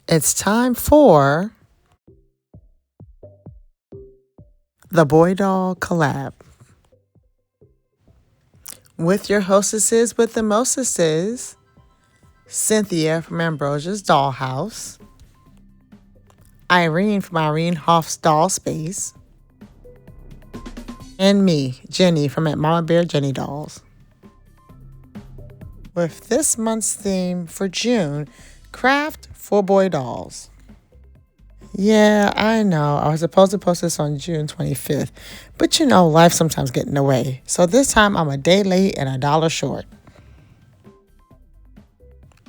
It's time for the Boy Doll Collab with your hostesses with the mostesses, Cynthia from Ambrosia's Dollhouse, Irene from Irene Hoff's Doll Space, and me, Jenny from at Mama Bear Jenny Dolls. With this month's theme for June, Craft for Boy Dolls. Yeah, I know. I was supposed to post this on June 25th, but you know, life sometimes gets in the way. So this time I'm a day late and $1 short.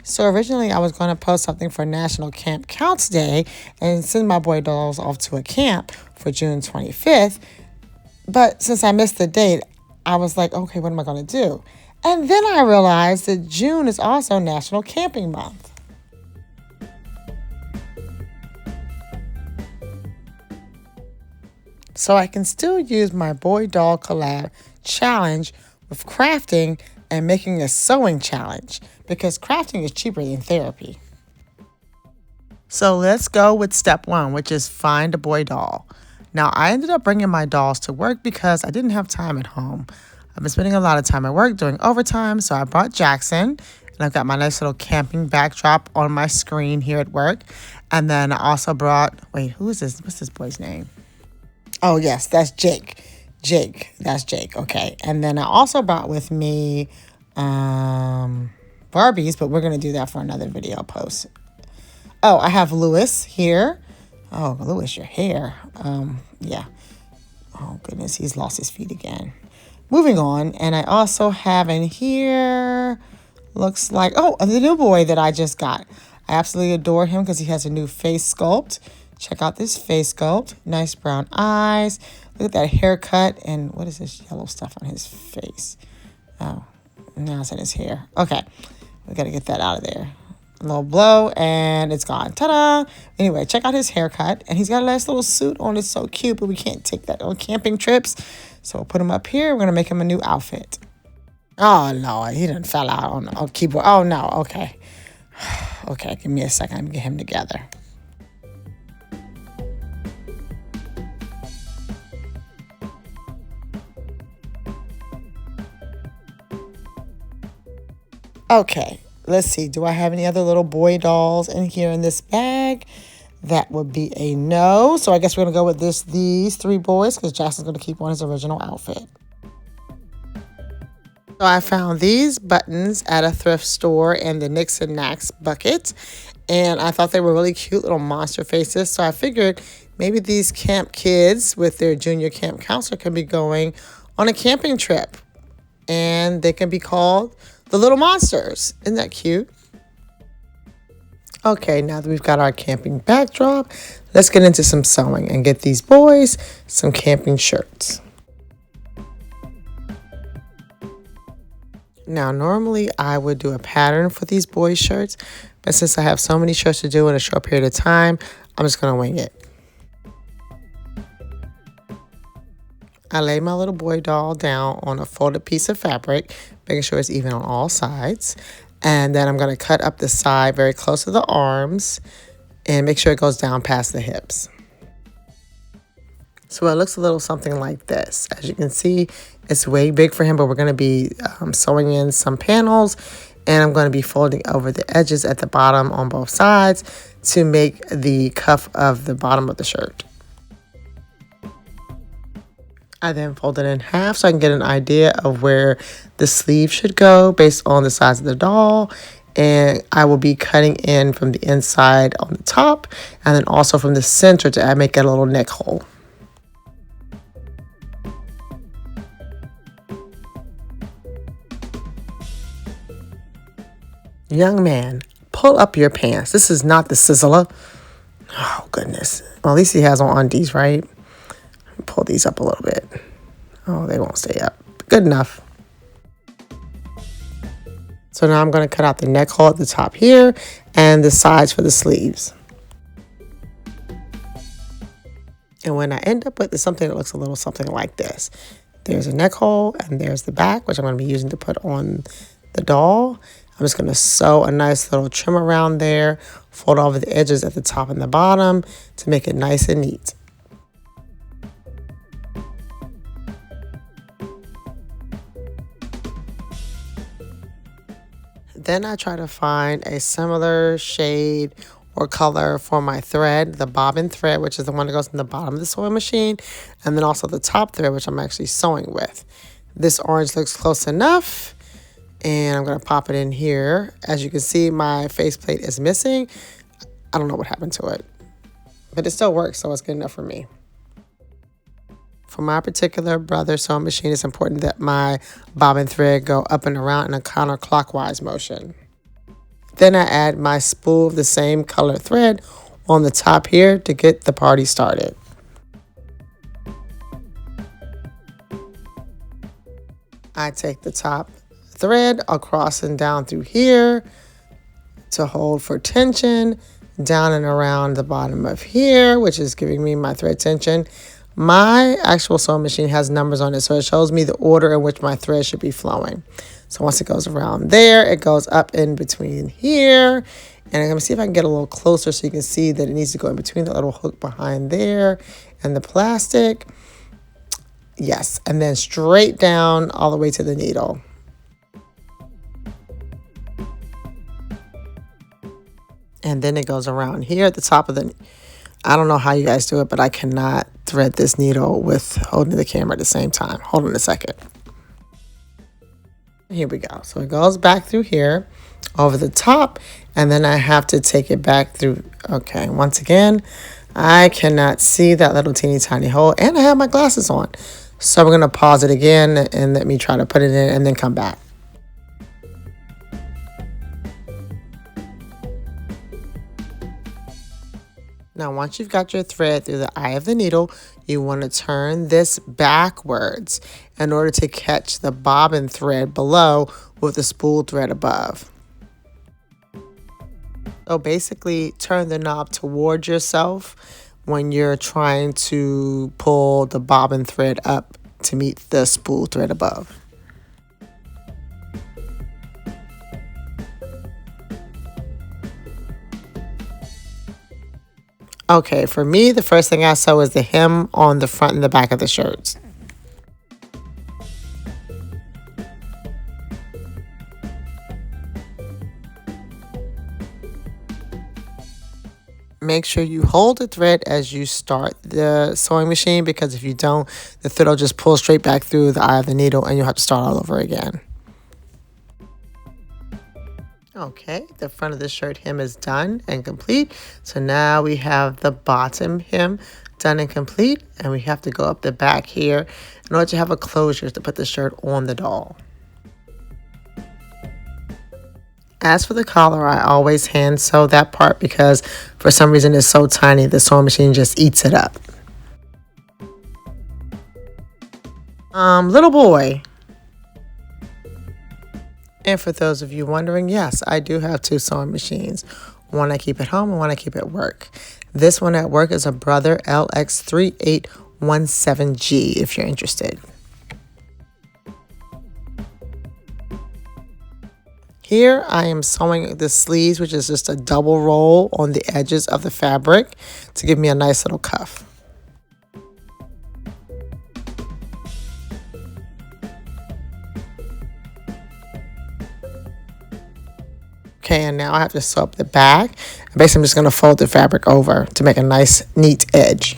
So originally I was going to post something for National Camp Counts Day and send my boy dolls off to a camp for June 25th. But since I missed the date, I was like, okay, what am I going to do? And then I realized that June is also National Camping Month. So I can still use my Boy Doll Collab challenge with crafting and making a sewing challenge because crafting is cheaper than therapy. So let's go with step 1, which is find a boy doll. Now I ended up bringing my dolls to work because I didn't have time at home. I've been spending a lot of time at work doing overtime, so I brought Jackson, and I've got my nice little camping backdrop on my screen here at work. And then I also brought, wait, who is this? What's this boy's name? Oh, yes, that's Jake. That's Jake, okay. And then I also brought with me Barbies, but we're going to do that for another video post. Oh, I have Lewis here. Oh, Lewis, your hair. Yeah. Oh, goodness, he's lost his feet again. Moving on, and I also have in here, looks like, oh, the new boy that I just got. I absolutely adore him because he has a new face sculpt. Check out this face sculpt. Nice brown eyes. Look at that haircut. And what is this yellow stuff on his face? Oh, now it's in his hair. Okay, we got to get that out of there. A little blow, and it's gone. Ta-da! Anyway, check out his haircut. And he's got a nice little suit on. It's so cute, but we can't take that on camping trips. So we'll put him up here. We're going to make him a new outfit. Oh, Lord. He done fell out on the keyboard. Oh, no. Okay. Okay, give me a second. Let me get him together. Okay, let's see. Do I have any other little boy dolls in here in this bag? That would be a no. So I guess we're going to go with these 3 boys because Jackson's going to keep on his original outfit. So I found these buttons at a thrift store in the Nix and Nax bucket. And I thought they were really cute little monster faces. So I figured maybe these camp kids with their junior camp counselor can be going on a camping trip. And they can be called the Little Monsters. Isn't that cute? Okay, now that we've got our camping backdrop, let's get into some sewing and get these boys some camping shirts. Now, normally I would do a pattern for these boys' shirts, but since I have so many shirts to do in a short period of time, I'm just going to wing it. I lay my little boy doll down on a folded piece of fabric, making sure it's even on all sides. And then I'm going to cut up the side very close to the arms and make sure it goes down past the hips. So it looks a little something like this. As you can see, it's way big for him, but we're going to be sewing in some panels. And I'm going to be folding over the edges at the bottom on both sides to make the cuff of the bottom of the shirt. I then fold it in half so I can get an idea of where the sleeve should go based on the size of the doll. And I will be cutting in from the inside on the top and then also from the center to make a little neck hole. Young man, pull up your pants. This is not the sizzler. Oh, goodness. Well, at least he has on undies, right? Pull these up a little bit. Oh, they won't stay up. Good enough. So now I'm going to cut out the neck hole at the top here and the sides for the sleeves. And when I end up with something that looks a little something like this, there's a neck hole and there's the back, which I'm going to be using to put on the doll. I'm just going to sew a nice little trim around there, fold over the edges at the top and the bottom to make it nice and neat. Then I try to find a similar shade or color for my thread, the bobbin thread, which is the one that goes in the bottom of the sewing machine, and then also the top thread, which I'm actually sewing with. This orange looks close enough, and I'm going to pop it in here. As you can see, my faceplate is missing. I don't know what happened to it, but it still works, so it's good enough for me. For my particular brother sewing machine, it's important that my bobbin thread go up and around in a counterclockwise motion. Then I add my spool of the same color thread on the top here to get the party started. I take the top thread across and down through here to hold for tension, down and around the bottom of here, which is giving me my thread tension. My actual sewing machine has numbers on it, so it shows me the order in which my thread should be flowing. So once it goes around there, it goes up in between here. And I'm going to see if I can get a little closer so you can see that it needs to go in between the little hook behind there and the plastic. Yes, and then straight down all the way to the needle. And then it goes around here at the top of the... I don't know how you guys do it, but I cannot thread this needle with holding the camera at the same time. Hold on a second. Here we go. So it goes back through here over the top, and then I have to take it back through. Okay, once again, I cannot see that little teeny tiny hole, and I have my glasses on. So we're going to pause it again and let me try to put it in and then come back. Now, once you've got your thread through the eye of the needle, you want to turn this backwards in order to catch the bobbin thread below with the spool thread above. So basically, turn the knob towards yourself when you're trying to pull the bobbin thread up to meet the spool thread above. Okay, for me, the first thing I sew is the hem on the front and the back of the shirts. Make sure you hold the thread as you start the sewing machine, because if you don't, the thread will just pull straight back through the eye of the needle and you'll have to start all over again. Okay, the front of the shirt hem is done and complete. So now we have the bottom hem done and complete, and we have to go up the back here in order to have a closure to put the shirt on the doll. As for the collar, I always hand sew that part because for some reason it's so tiny, the sewing machine just eats it up. Little boy. And for those of you wondering, yes, I do have two sewing machines. One I keep at home and one I keep at work. This one at work is a Brother LX3817G if you're interested. Here I am sewing the sleeves, which is just a double roll on the edges of the fabric to give me a nice little cuff. Okay, and now I have to sew up the back. Basically, I'm just going to fold the fabric over to make a nice, neat edge.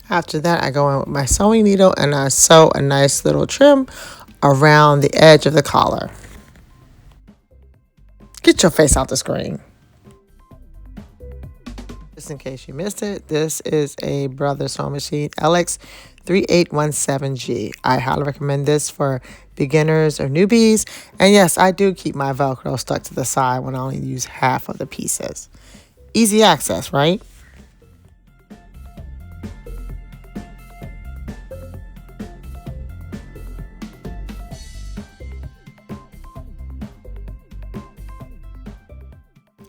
After that, I go in with my sewing needle and I sew a nice little trim around the edge of the collar. Get your face out the screen. Just in case you missed it, this is a Brother sewing machine, LX3817G. I highly recommend this for beginners or newbies. And yes, I do keep my Velcro stuck to the side when I only use half of the pieces. Easy access, right?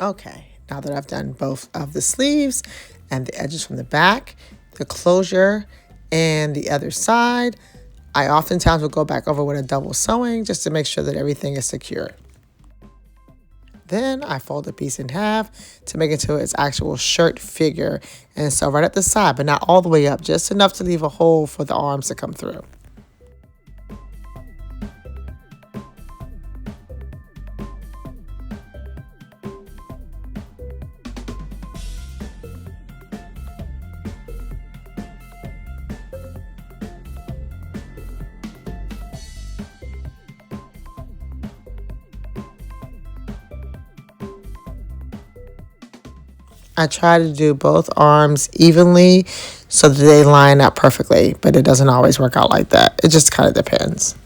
Okay, now that I've done both of the sleeves and the edges from the back, the closure, and the other side, I oftentimes will go back over with a double sewing just to make sure that everything is secure. Then I fold the piece in half to make it to its actual shirt figure and sew right at the side, but not all the way up, just enough to leave a hole for the arms to come through. I try to do both arms evenly so that they line up perfectly, but it doesn't always work out like that. It just kind of depends.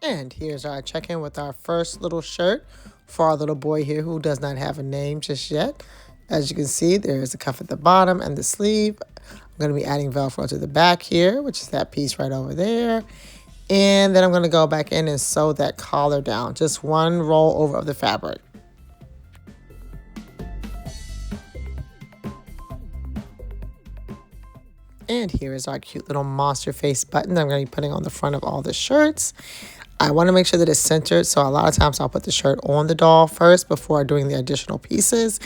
And here's our check-in with our first little shirt for our little boy here who does not have a name just yet. As you can see, there's a cuff at the bottom and the sleeve. I'm going to be adding Velcro to the back here, which is that piece right over there. And then I'm going to go back in and sew that collar down. Just one roll over of the fabric. And here is our cute little monster face button that I'm going to be putting on the front of all the shirts. I want to make sure that it's centered, so a lot of times I'll put the shirt on the doll first before doing the additional pieces,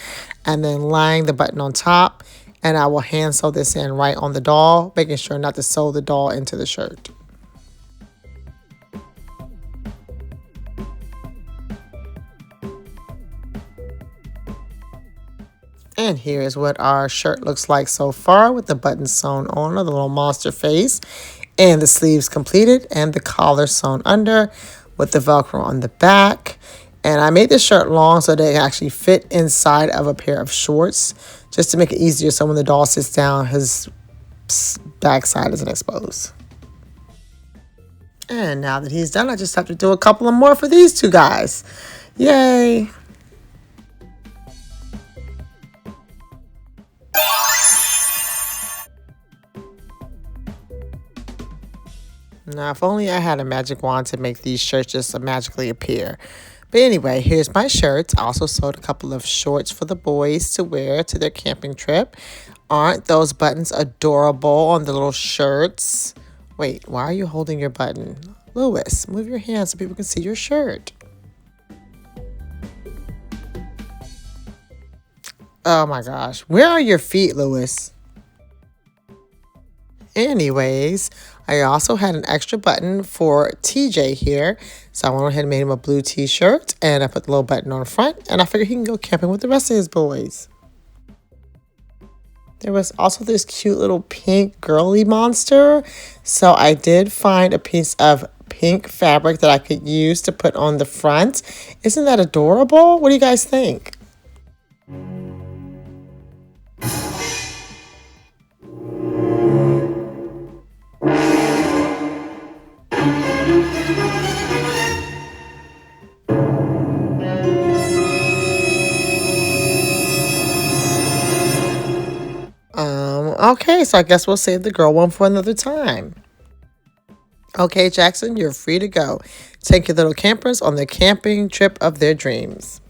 and then laying the button on top. And I will hand sew this in right on the doll, making sure not to sew the doll into the shirt. And here is what our shirt looks like so far with the buttons sewn on, the little monster face, and the sleeves completed, and the collar sewn under with the Velcro on the back. And I made this shirt long so that it actually fit inside of a pair of shorts, just to make it easier so when the doll sits down, his backside isn't exposed. And now that he's done, I just have to do a couple of more for these two guys. Yay! Now, if only I had a magic wand to make these shirts just magically appear. But anyway, here's my shirts. I also sewed a couple of shorts for the boys to wear to their camping trip. Aren't those buttons adorable on the little shirts? Wait, why are you holding your button? Lewis, move your hand so people can see your shirt. Oh my gosh, where are your feet, Lewis? Anyways, I also had an extra button for TJ here. So I went ahead and made him a blue t-shirt, and I put the little button on the front, and I figured he can go camping with the rest of his boys. There was also this cute little pink girly monster. So I did find a piece of pink fabric that I could use to put on the front. Isn't that adorable? What do you guys think? Okay, so I guess we'll save the girl one for another time. Okay, Jackson, you're free to go. Take your little campers on the camping trip of their dreams.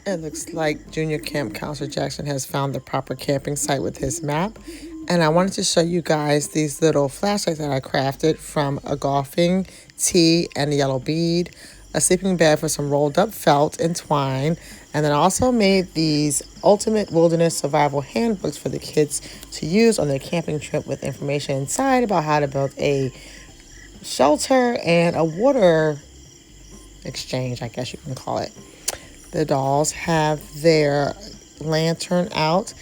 It looks like Junior Camp Counselor Jackson has found the proper camping site with his map. And I wanted to show you guys these little flashlights that I crafted from a golfing tee and a yellow bead, a sleeping bag for some rolled up felt and twine, and then I also made these ultimate wilderness survival handbooks for the kids to use on their camping trip with information inside about how to build a shelter and a water exchange, I guess you can call it. The dolls have their lantern out,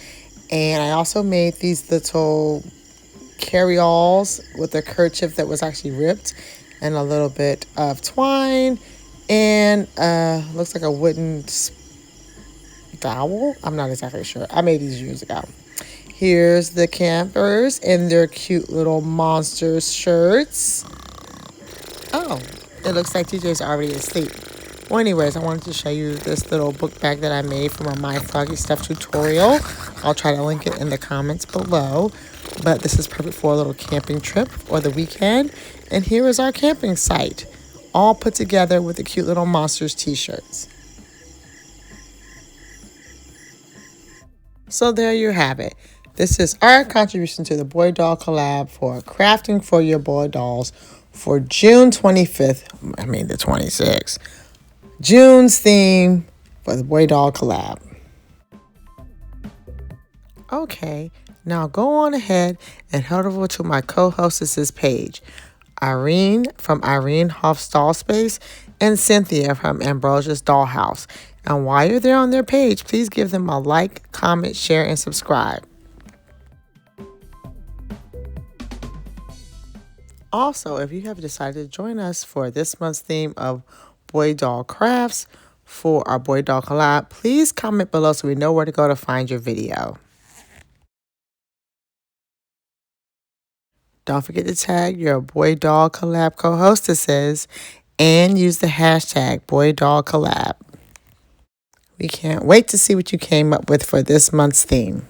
and I also made these little carry-alls with a kerchief that was actually ripped, and a little bit of twine, and looks like a wooden dowel. I'm not exactly sure. I made these years ago. Here's the campers in their cute little monsters shirts. Oh, it looks like TJ's already asleep. Well, anyways, I wanted to show you this little book bag that I made from a My Froggy Stuff tutorial. I'll try to link it in the comments below. But this is perfect for a little camping trip or the weekend. And here is our camping site, all put together with the cute little monsters t-shirts. So there you have it. This is our contribution to the Boy Doll Collab for crafting for your boy dolls for June 25th. I mean the 26th. June's theme for the Boy Doll Collab. Okay, now go on ahead and head over to my co-hostess's page, Irene from Irene Hoff's Doll Space and Cynthia from Ambrosia's Dollhouse. And while you're there on their page, please give them a like, comment, share, and subscribe. Also, if you have decided to join us for this month's theme of Boy Doll Crafts for our Boy Doll Collab, please comment below so we know where to go to find your video. Don't forget to tag your Boy Doll Collab co-hostesses and use the hashtag Boy Doll Collab. We can't wait to see what you came up with for this month's theme.